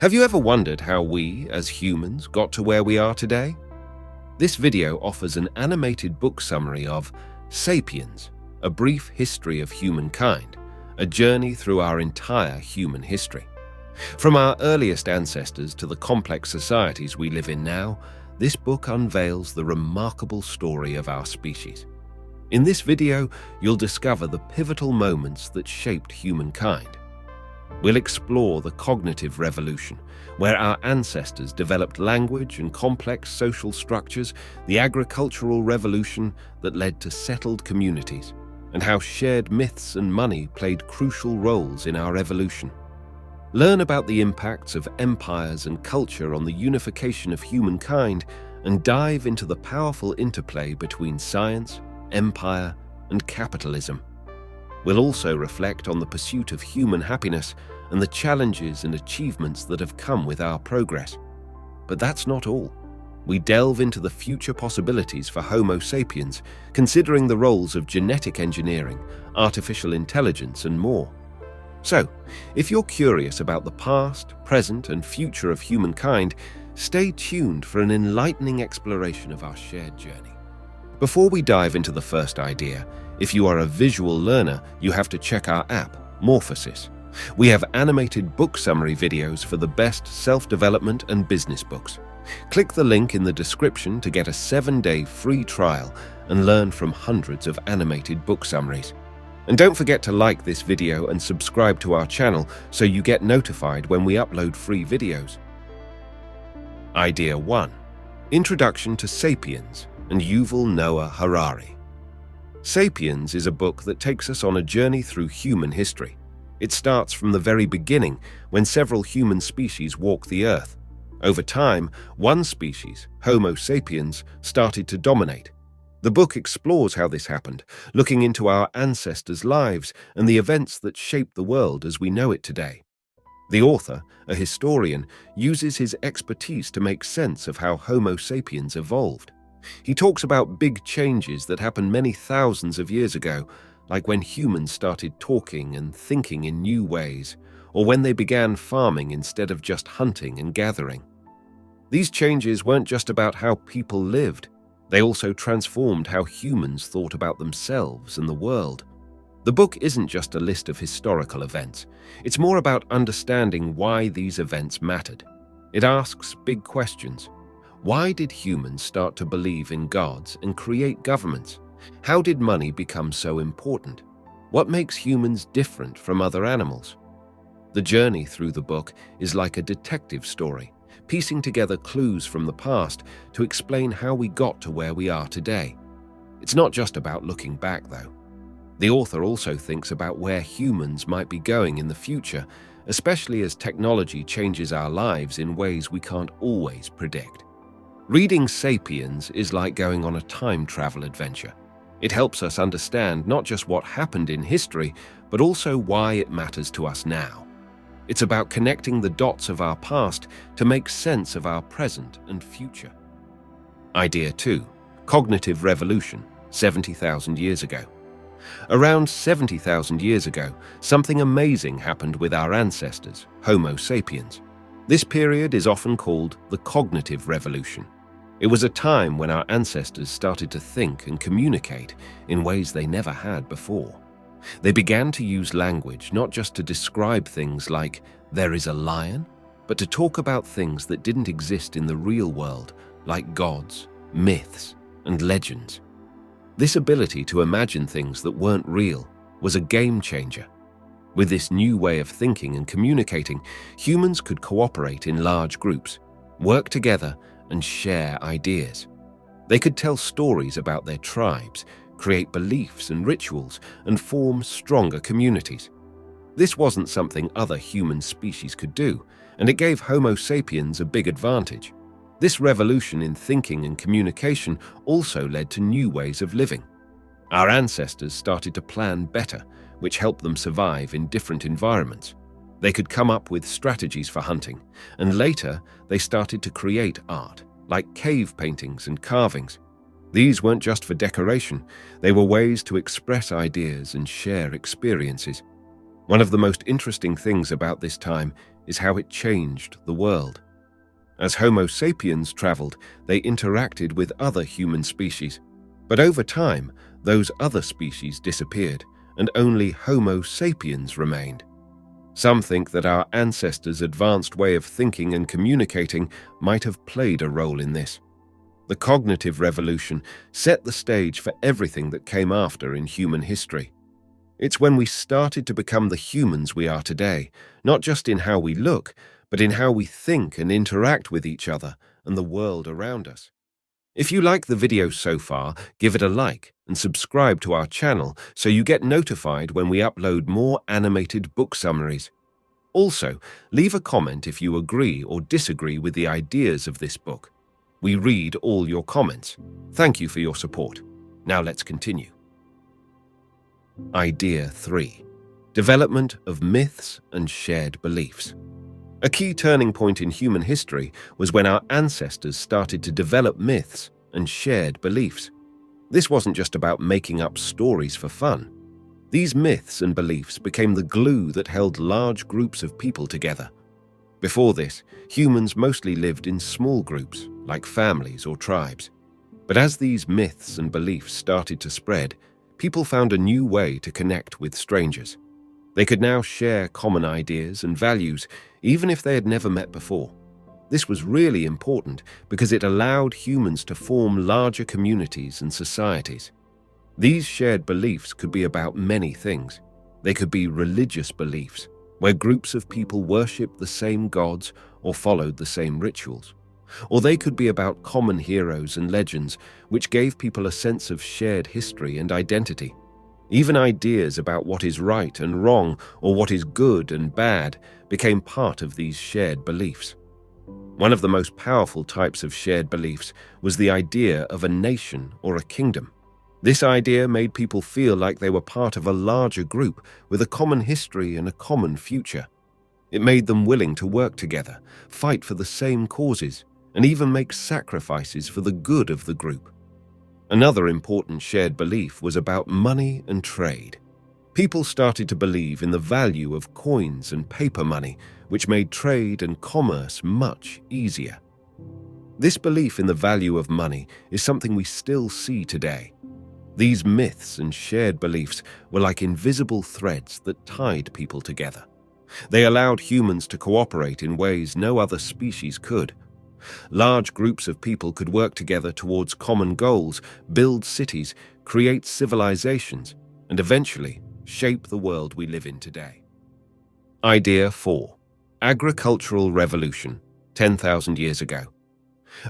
Have you ever wondered how we, as humans, got to where we are today? This video offers an animated book summary of Sapiens, A Brief History of Humankind, a journey through our entire human history. From our earliest ancestors to the complex societies we live in now, this book unveils the remarkable story of our species. In this video, you'll discover the pivotal moments that shaped humankind. We'll explore the cognitive revolution, where our ancestors developed language and complex social structures, the agricultural revolution that led to settled communities, and how shared myths and money played crucial roles in our evolution. Learn about the impacts of empires and culture on the unification of humankind, and dive into the powerful interplay between science, empire, and capitalism. We'll also reflect on the pursuit of human happiness and the challenges and achievements that have come with our progress. But that's not all. We delve into the future possibilities for Homo sapiens, considering the roles of genetic engineering, artificial intelligence, and more. So, if you're curious about the past, present, and future of humankind, stay tuned for an enlightening exploration of our shared journey. Before we dive into the first idea, if you are a visual learner, you have to check our app, Morfosis. We have animated book summary videos for the best self-development and business books. Click the link in the description to get a 7-day free trial and learn from hundreds of animated book summaries. And don't forget to like this video and subscribe to our channel so you get notified when we upload free videos. Idea 1. Introduction to Sapiens and Yuval Noah Harari. Sapiens is a book that takes us on a journey through human history. It starts from the very beginning, when several human species walked the earth. Over time, one species, Homo sapiens, started to dominate. The book explores how this happened, looking into our ancestors' lives and the events that shaped the world as we know it today. The author, a historian, uses his expertise to make sense of how Homo sapiens evolved. He talks about big changes that happened many thousands of years ago, like when humans started talking and thinking in new ways, or when they began farming instead of just hunting and gathering. These changes weren't just about how people lived, they also transformed how humans thought about themselves and the world. The book isn't just a list of historical events, it's more about understanding why these events mattered. It asks big questions. Why did humans start to believe in gods and create governments? How did money become so important? What makes humans different from other animals? The journey through the book is like a detective story, piecing together clues from the past to explain how we got to where we are today. It's not just about looking back, though. The author also thinks about where humans might be going in the future, especially as technology changes our lives in ways we can't always predict. Reading Sapiens is like going on a time travel adventure. It helps us understand not just what happened in history, but also why it matters to us now. It's about connecting the dots of our past to make sense of our present and future. Idea 2. Cognitive revolution, 70,000 years ago. Around 70,000 years ago, something amazing happened with our ancestors, Homo sapiens. This period is often called the cognitive revolution. It was a time when our ancestors started to think and communicate in ways they never had before. They began to use language not just to describe things like, "there is a lion," but to talk about things that didn't exist in the real world, like gods, myths, and legends. This ability to imagine things that weren't real was a game changer. With this new way of thinking and communicating, humans could cooperate in large groups, work together, and share ideas. They could tell stories about their tribes, create beliefs and rituals, and form stronger communities. This wasn't something other human species could do, and it gave Homo sapiens a big advantage. This revolution in thinking and communication also led to new ways of living. Our ancestors started to plan better, which helped them survive in different environments. They could come up with strategies for hunting, and later they started to create art, like cave paintings and carvings. These weren't just for decoration, they were ways to express ideas and share experiences. One of the most interesting things about this time is how it changed the world. As Homo sapiens traveled, they interacted with other human species. But over time, those other species disappeared, and only Homo sapiens remained. Some think that our ancestors' advanced way of thinking and communicating might have played a role in this. The cognitive revolution set the stage for everything that came after in human history. It's when we started to become the humans we are today, not just in how we look, but in how we think and interact with each other and the world around us. If you like the video so far, give it a like and subscribe to our channel so you get notified when we upload more animated book summaries. Also, leave a comment if you agree or disagree with the ideas of this book. We read all your comments. Thank you for your support. Now let's continue. Idea 3. Development of myths and shared beliefs. A key turning point in human history was when our ancestors started to develop myths and shared beliefs. This wasn't just about making up stories for fun. These myths and beliefs became the glue that held large groups of people together. Before this, humans mostly lived in small groups, like families or tribes. But as these myths and beliefs started to spread, people found a new way to connect with strangers. They could now share common ideas and values, even if they had never met before. This was really important because it allowed humans to form larger communities and societies. These shared beliefs could be about many things. They could be religious beliefs, where groups of people worshipped the same gods or followed the same rituals. Or they could be about common heroes and legends, which gave people a sense of shared history and identity. Even ideas about what is right and wrong, or what is good and bad, became part of these shared beliefs. One of the most powerful types of shared beliefs was the idea of a nation or a kingdom. This idea made people feel like they were part of a larger group with a common history and a common future. It made them willing to work together, fight for the same causes, and even make sacrifices for the good of the group. Another important shared belief was about money and trade. People started to believe in the value of coins and paper money, which made trade and commerce much easier. This belief in the value of money is something we still see today. These myths and shared beliefs were like invisible threads that tied people together. They allowed humans to cooperate in ways no other species could. Large groups of people could work together towards common goals, build cities, create civilizations, and eventually shape the world we live in today. Idea 4. Agricultural Revolution, 10,000 years ago.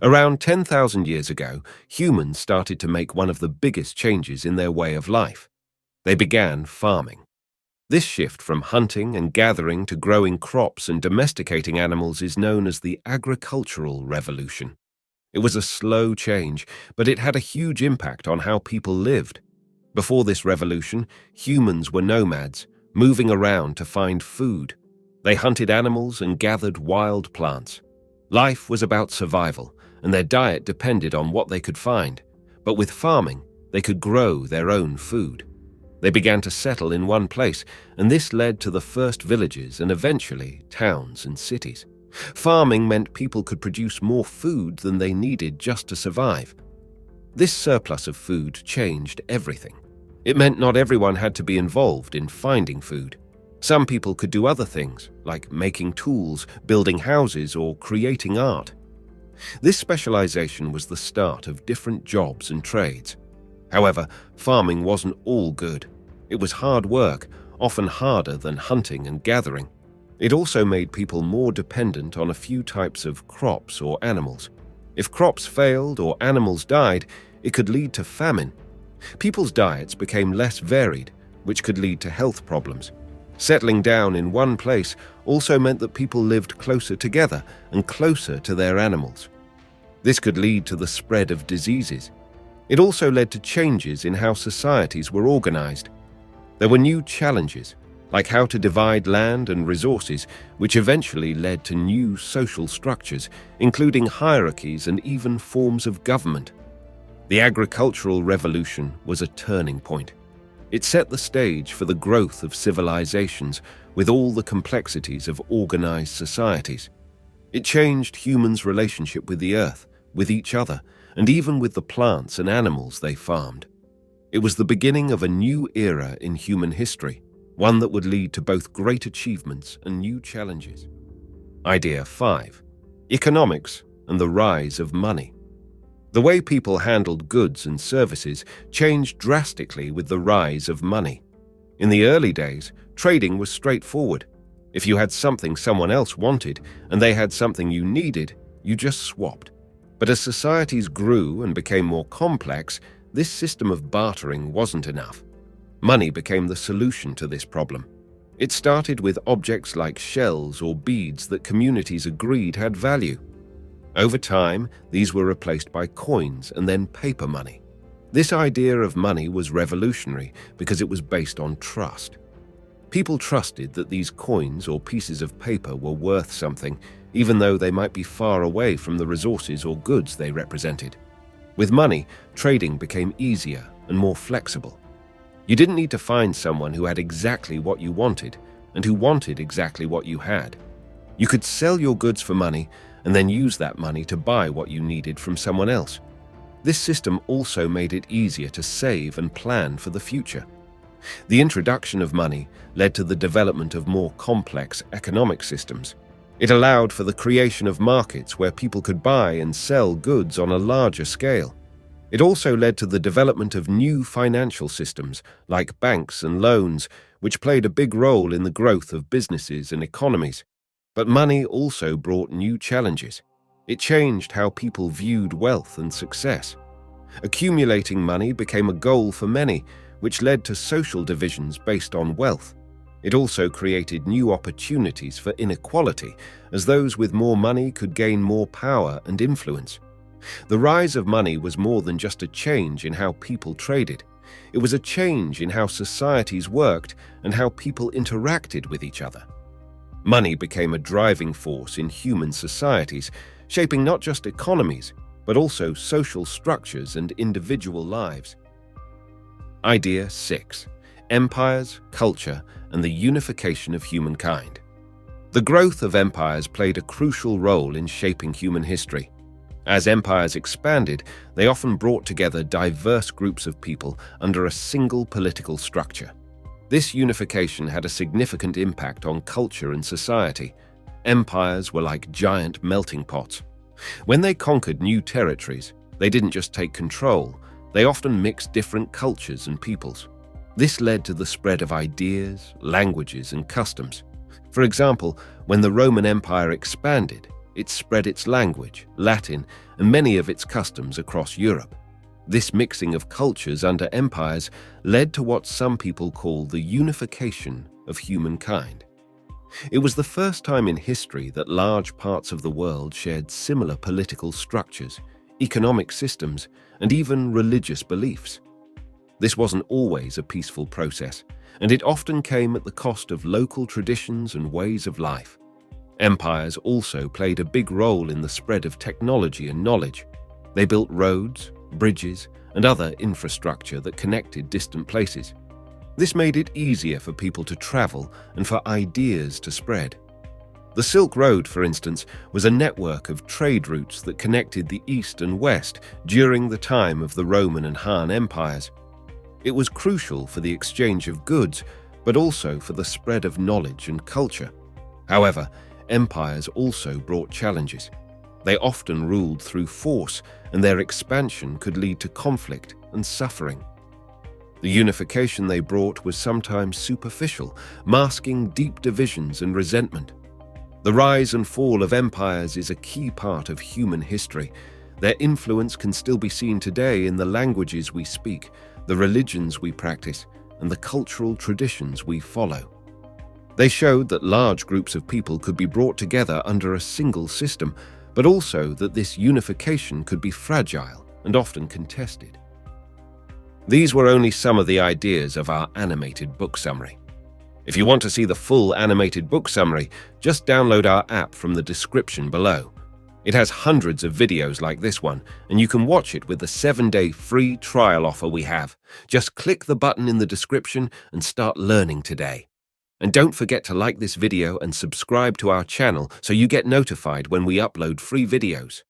Around 10,000 years ago, humans started to make one of the biggest changes in their way of life. They began farming. This shift from hunting and gathering to growing crops and domesticating animals is known as the agricultural revolution. It was a slow change, but it had a huge impact on how people lived. Before this revolution, humans were nomads, moving around to find food. They hunted animals and gathered wild plants. Life was about survival, and their diet depended on what they could find. But with farming, they could grow their own food. They began to settle in one place, and this led to the first villages and eventually towns and cities. Farming meant people could produce more food than they needed just to survive. This surplus of food changed everything. It meant not everyone had to be involved in finding food. Some people could do other things, like making tools, building houses, or creating art. This specialization was the start of different jobs and trades. However, farming wasn't all good. It was hard work, often harder than hunting and gathering. It also made people more dependent on a few types of crops or animals. If crops failed or animals died, it could lead to famine. People's diets became less varied, which could lead to health problems. Settling down in one place also meant that people lived closer together and closer to their animals. This could lead to the spread of diseases. It also led to changes in how societies were organized. There were new challenges, like how to divide land and resources, which eventually led to new social structures, including hierarchies and even forms of government. The agricultural revolution was a turning point. It set the stage for the growth of civilizations with all the complexities of organized societies. It changed humans' relationship with the earth, with each other, and even with the plants and animals they farmed. It was the beginning of a new era in human history, one that would lead to both great achievements and new challenges. Idea 5. Economics and the rise of money. The way people handled goods and services changed drastically with the rise of money. In the early days, trading was straightforward. If you had something someone else wanted and they had something you needed, you just swapped. But as societies grew and became more complex, this system of bartering wasn't enough. Money became the solution to this problem. It started with objects like shells or beads that communities agreed had value. Over time, these were replaced by coins and then paper money. This idea of money was revolutionary because it was based on trust. People trusted that these coins or pieces of paper were worth something, even though they might be far away from the resources or goods they represented. With money, trading became easier and more flexible. You didn't need to find someone who had exactly what you wanted and who wanted exactly what you had. You could sell your goods for money and then use that money to buy what you needed from someone else. This system also made it easier to save and plan for the future. The introduction of money led to the development of more complex economic systems. It allowed for the creation of markets where people could buy and sell goods on a larger scale. It also led to the development of new financial systems like banks and loans, which played a big role in the growth of businesses and economies. But money also brought new challenges. It changed how people viewed wealth and success. Accumulating money became a goal for many, which led to social divisions based on wealth. It also created new opportunities for inequality, as those with more money could gain more power and influence. The rise of money was more than just a change in how people traded. It was a change in how societies worked and how people interacted with each other. Money became a driving force in human societies, shaping not just economies, but also social structures and individual lives. Idea 6. Empires, culture, and the unification of humankind. The growth of empires played a crucial role in shaping human history. As empires expanded, they often brought together diverse groups of people under a single political structure. This unification had a significant impact on culture and society. Empires were like giant melting pots. When they conquered new territories, they didn't just take control, they often mixed different cultures and peoples. This led to the spread of ideas, languages, and customs. For example, when the Roman Empire expanded, it spread its language, Latin, and many of its customs across Europe. This mixing of cultures under empires led to what some people call the unification of humankind. It was the first time in history that large parts of the world shared similar political structures, economic systems, and even religious beliefs. This wasn't always a peaceful process, and it often came at the cost of local traditions and ways of life. Empires also played a big role in the spread of technology and knowledge. They built roads, bridges, and other infrastructure that connected distant places. This made it easier for people to travel and for ideas to spread. The Silk Road, for instance, was a network of trade routes that connected the East and West during the time of the Roman and Han empires. It was crucial for the exchange of goods, but also for the spread of knowledge and culture. However, empires also brought challenges. They often ruled through force, and their expansion could lead to conflict and suffering. The unification they brought was sometimes superficial, masking deep divisions and resentment. The rise and fall of empires is a key part of human history. Their influence can still be seen today in the languages we speak, the religions we practice, and the cultural traditions we follow. They showed that large groups of people could be brought together under a single system, but also that this unification could be fragile and often contested. These were only some of the ideas of our animated book summary. If you want to see the full animated book summary, just download our app from the description below. It has hundreds of videos like this one, and you can watch it with the 7-day free trial offer we have. Just click the button in the description and start learning today. And don't forget to like this video and subscribe to our channel so you get notified when we upload free videos.